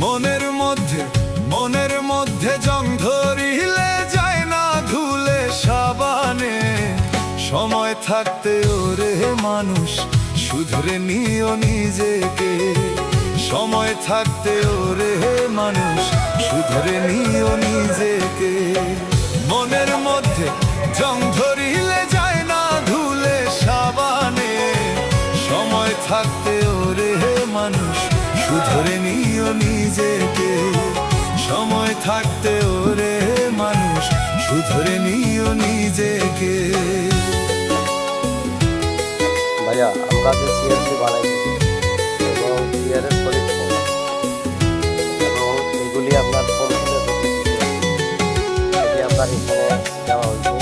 মনের মধ্যে জং ধরিলে যায় না ধুলে সাবানে। সময় থাকতে ওরে মানুষ শুধরে নিও নিজেকে। সময় থাকতে ওরে মানুষ শুধরে নিও নিজেকে। মনের মধ্যে জং ধরিলে যায় না ধুলে সাবানে। সময় থাকতে ওরে মানুষ শুধরে নিও নিজেকে। সময় থাকতে ওরে মানুষ শুধরে নিও নিজেকে। ভাইয়া আমরা যে সিএনজি বানাইছি এবং সিআরের পরীক্ষা এবং এগুলি আপনার ফোন আপনার এখানে দেওয়া হয়েছে।